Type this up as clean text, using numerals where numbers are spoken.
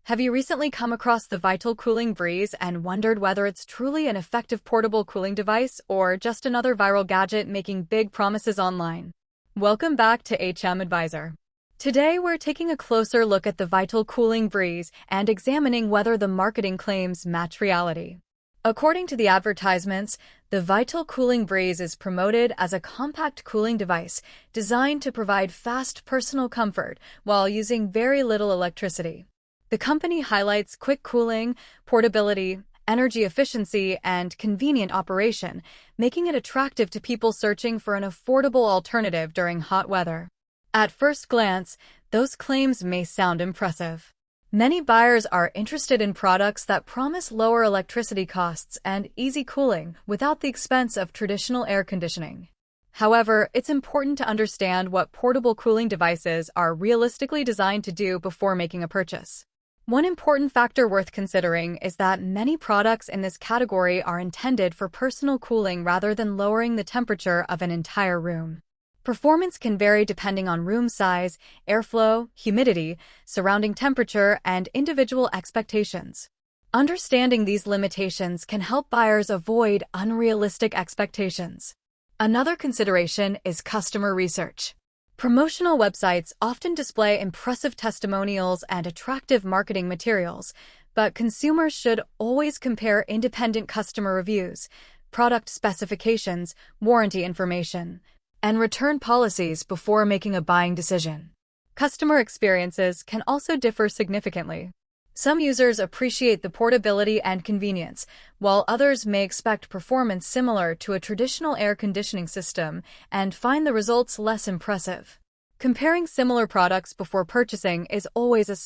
Have you recently come across the Vital Cooling Breeze and wondered whether it's truly an effective portable cooling device or just another viral gadget making big promises online? Welcome back to HM Advisor. Today we're taking a closer look at the Vital Cooling Breeze and examining whether the marketing claims match reality. According to the advertisements, the Vital Cooling Breeze is promoted as a compact cooling device designed to provide fast personal comfort while using very little electricity. The company highlights quick cooling, portability, energy efficiency, and convenient operation, making it attractive to people searching for an affordable alternative during hot weather. At first glance, those claims may sound impressive. Many buyers are interested in products that promise lower electricity costs and easy cooling without the expense of traditional air conditioning. However, it's important to understand what portable cooling devices are realistically designed to do before making a purchase. One important factor worth considering is that many products in this category are intended for personal cooling rather than lowering the temperature of an entire room. Performance can vary depending on room size, airflow, humidity, surrounding temperature, and individual expectations. Understanding these limitations can help buyers avoid unrealistic expectations. Another consideration is customer research. Promotional websites often display impressive testimonials and attractive marketing materials, but consumers should always compare independent customer reviews, product specifications, warranty information, and return policies before making a buying decision. Customer experiences can also differ significantly. Some users appreciate the portability and convenience, while others may expect performance similar to a traditional air conditioning system and find the results less impressive. Comparing similar products before purchasing is always a